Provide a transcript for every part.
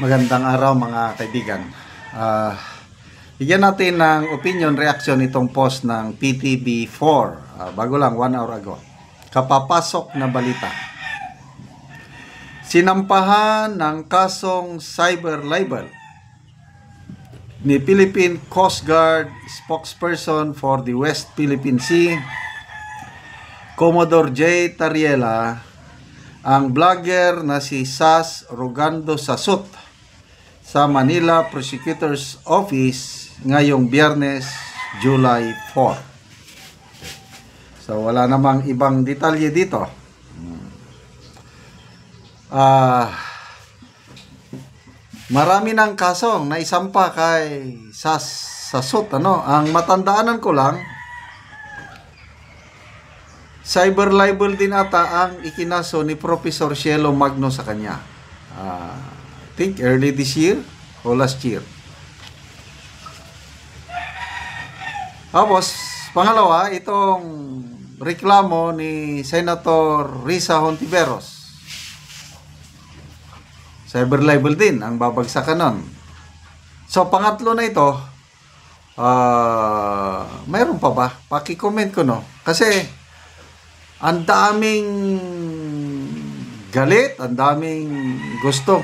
Magandang araw mga kaibigan. Bigyan natin ng opinion reaction itong post ng PTV4. Bago lang, 1 hour ago. Kapapasok na balita. Sinampahan ng kasong cyber libel ni Philippine Coast Guard spokesperson for the West Philippine Sea, Commodore J. Tariela, ang vlogger na si Sas Rogando Sasut sa Manila Prosecutor's Office ngayong Biyernes, July 4. So wala namang ibang detalye dito. Marami ng kasong naisampa kay Sas Sasut. Ang matandaanan ko lang, cyber libel din ata ang ikinaso ni Professor Cielo Magno sa kanya. I think early this year o last year. Tapos, pangalawa, itong reklamo ni Senator Risa Hontiveros. Cyber libel din ang babagsakan nun. So, pangatlo na ito, mayroon pa ba? Paki-comment ko, no? Kasi, ang daming galit, ang daming gusto.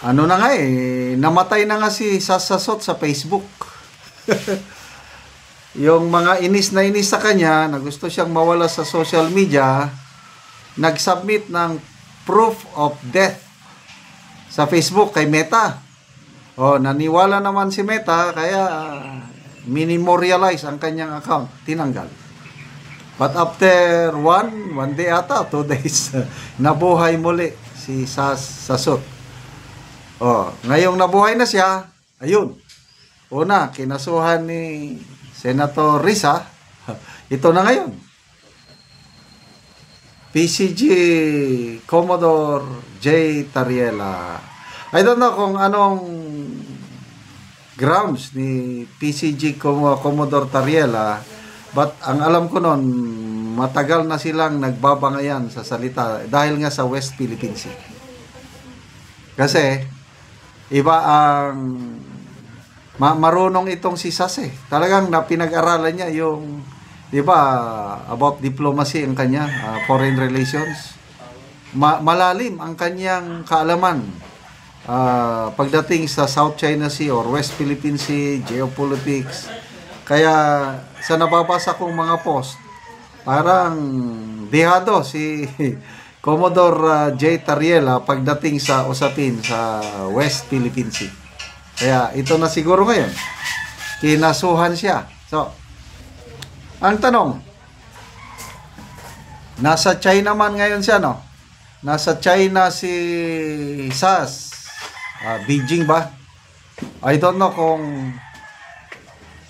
Ano na nga namatay na nga si Sas Sasut sa Facebook. Yung mga inis na inis sa kanya, na gusto siyang mawala sa social media, nag-submit ng proof of death sa Facebook kay Meta. Naniwala naman si Meta, kaya minimorialize ang kanyang account. Tinanggal. But after one day ata, 2 days, nabuhay muli si Sas Sasut. Ngayong nabuhay na siya, ayun. Una, kinasuhan ni Senator Risa. Ito na ngayon. PCG Commodore J. Tariela. I don't know kung anong grounds ni PCG Commodore Tariela, but ang alam ko noon, matagal na silang nagbabangayan sa salita dahil nga sa West Philippine Sea. Kasi iba ang marunong itong si Sas Talagang pinag-aralan niya yung, di ba, about diplomacy ang kanya, foreign relations. Malalim ang kanyang kaalaman pagdating sa South China Sea or West Philippine Sea, geopolitics. Kaya sa nababasa kong mga post, parang dehado si Commodore J. Tariela pagdating sa usapin sa West Philippine Sea. Kaya ito na siguro ngayon, kinasuhan siya. So, ang tanong, nasa China man ngayon siya, no? Nasa China si Sas. Beijing ba? I don't know kung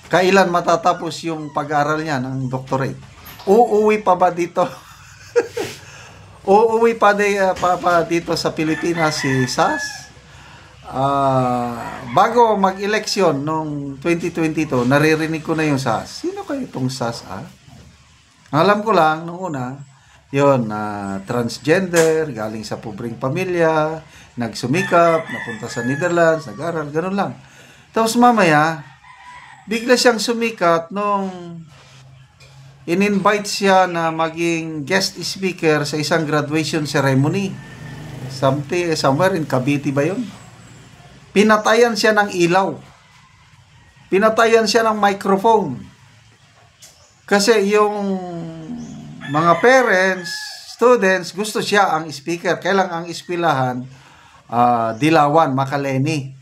kailan matatapos yung pag-aaral niya ng doctorate. Uuwi pa ba dito? Uuwi pa dito sa Pilipinas si Sas? Bago mag-eleksyon noong 2022, naririnig ko na yung Sas. Sino kayo itong Sas? Alam ko lang, nung una, yun, transgender, galing sa pobreng pamilya, nagsumikap, napunta sa Netherlands, nag-aral, ganun lang. Tapos mamaya, bigla siyang sumikat nung in-invite siya na maging guest speaker sa isang graduation ceremony. Somewhere in Cavite ba yun? Pinatayan siya ng ilaw. Pinatayan siya ng microphone. Kasi yung mga parents, students, gusto siya ang speaker. Kailang ang eskwelahan, Dilawan, Makaleni.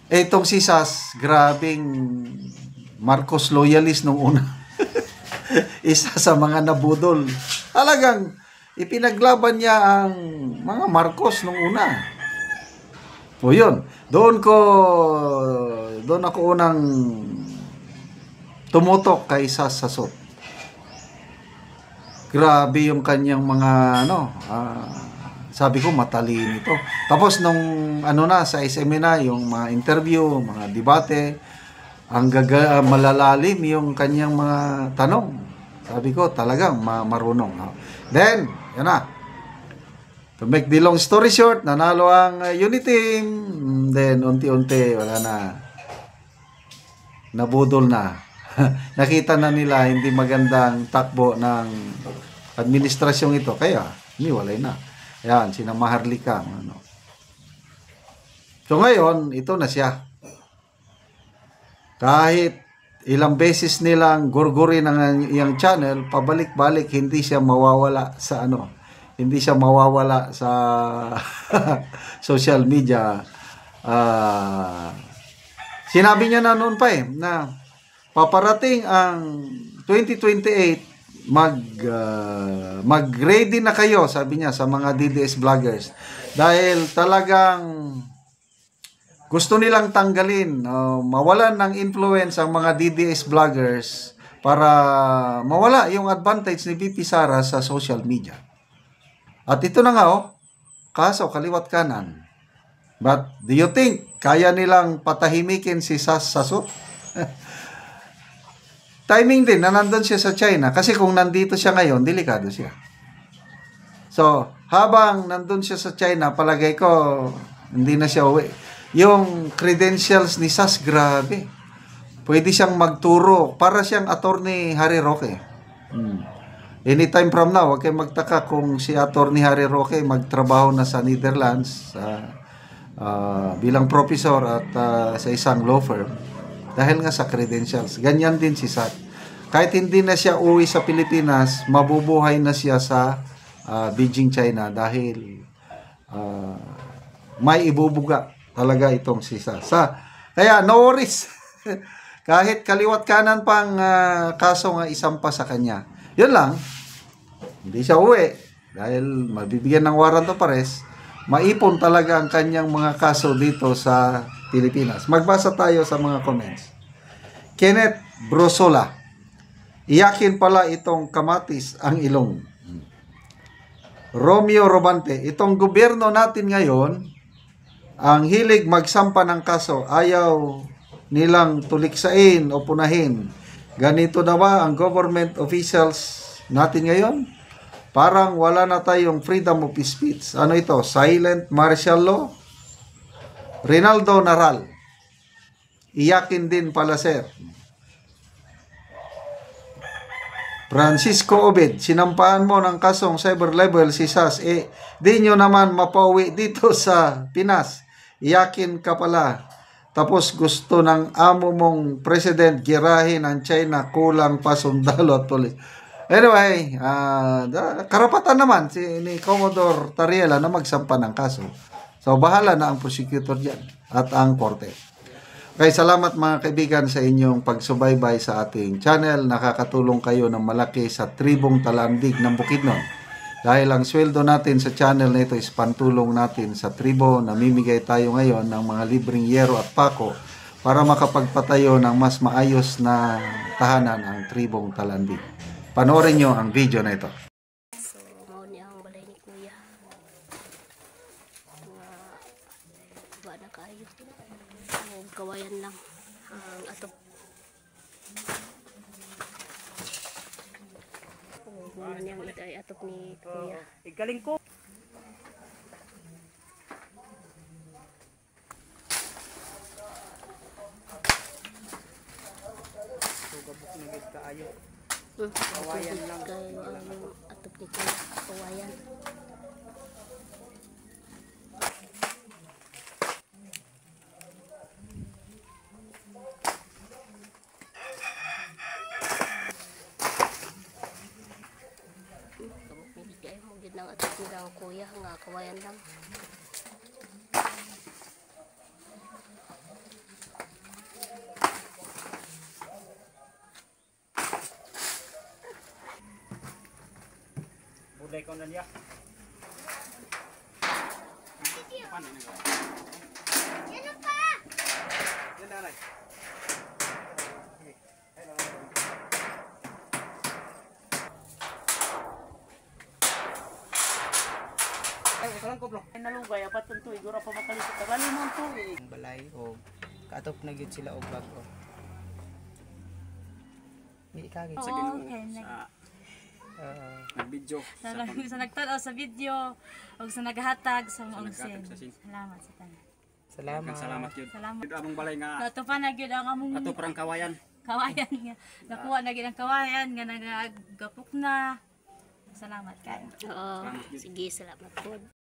Itong si Sas, grabing Marcos loyalist nung una. Isa sa mga nabudol. Talagang ipinaglaban niya ang mga Marcos nung una. Yun. Doon ako unang tumutok kay Sas Sasut. Grabe yung kanyang mga sabi ko matalino ito. Tapos nung sa SMA na yung mga interview, mga debate, ang malalalim yung kanyang mga tanong. Sabi ko talagang marunong. Then, yan na. To make the long story short, nanalo ang Uniteam. Then, unti-unti, wala na. Nabudol na. Nakita na nila hindi magandang takbo ng administrasyong ito. Kaya, iniwalay na. Yan, sina Maharlika. Ano. So, ngayon, ito na siya. Kahit ilang beses nilang gurgurin ang iyang channel, pabalik-balik, hindi siya mawawala sa ano. Hindi siya mawawala sa social media. Sinabi niya na noon pa na paparating ang 2028, mag-ready na kayo, sabi niya sa mga DDS vloggers. Dahil talagang gusto nilang tanggalin, mawalan ng influence ang mga DDS vloggers para mawala yung advantage ni VP Sara sa social media. At ito na nga kaso kaliwat kanan. But do you think kaya nilang patahimikin si Sasu? Timing din na nandun siya sa China. Kasi kung nandito siya ngayon, delikado siya. So, habang nandun siya sa China, palagay ko, hindi na siya uwi. Yung credentials ni Sas, grabe. Pwede siyang magturo. Para siyang attorney Harry Roque. Anytime from now, huwag kayong magtaka kung si attorney Harry Roque magtrabaho na sa Netherlands bilang professor at sa isang law firm. Dahil nga sa credentials. Ganyan din si Sat. Kahit hindi na siya uwi sa Pilipinas, mabubuhay na siya sa Beijing, China dahil may ibubuga talaga itong si Sat. Kaya no worries. Kahit kaliwat kanan pang kaso nga isampa sa kanya. Yun lang. Hindi siya uwi. Dahil mabibigyan ng warrant of arrest, maipon talaga ang kanyang mga kaso dito sa Pilipinas. Magbasa tayo sa mga comments. Kenneth Brosola. Iyakin pala itong kamatis ang ilong. Romeo Robante. Itong gobyerno natin ngayon, ang hilig magsampa ng kaso, ayaw nilang tuliksain o punahin. Ganito na ba ang government officials natin ngayon? Parang wala na tayong freedom of speech. Ano ito? Silent martial law? Rinaldo Naral. Iyakin din pala, sir. Francisco Obed. Sinampahan mo ng kasong cyber level si Sas. Di nyo naman mapauwi dito sa Pinas. Iyakin ka pala. Tapos gusto ng amo mong president girahin ang China, kulang pa sundalo at polis. Anyway, karapatan naman ni Commodore Tariela na magsampa ng kaso. So, bahala na ang prosecutor dyan at ang korte. Okay, salamat mga kaibigan sa inyong pagsubaybay sa ating channel. Nakakatulong kayo ng malaki sa tribong Talandig ng Bukidnon. Dahil ang sweldo natin sa channel na ito is pantulong natin sa tribo. Namimigay tayo ngayon ng mga libreng yero at pako para makapagpatayo ng mas maayos na tahanan ang tribong Talandig. Panoorin nyo ang video na ito. So, mao niya ang balay ni Kuya. Ba na kayo. Kawayan lang ang atop. Muna niyang itay atop ni Kuya. Igaling ko. Sugabok na gid kaayo. Kawayan lang. Kayo ang atop ni Kuya. Kawayan. Ng atop nila ang Kuya nga kawayan lang. Buday ko na niya. Yan pa! Yan nanay. Ay, kalang ko bro. Ay nalugay apat ng tuig ora pa makalisod. Tagali mo ang tuig. Balay o katop na gyud sila og bago. Di kagit Sa Ginoo. Nag-video. Sa nagtanaw sa video o sa naghatag sa mga naghatag sa sin. sin. Salamat sa tanan. Salamat. Salamat yun. Salamat. Ito among balay nga Ato pa na gyud ang among ato parang kawayan. kawayan nga. Nakuha na gyud ang kawayan nga nagagapok na. Salamat kayo. Oo, sige, salamat po.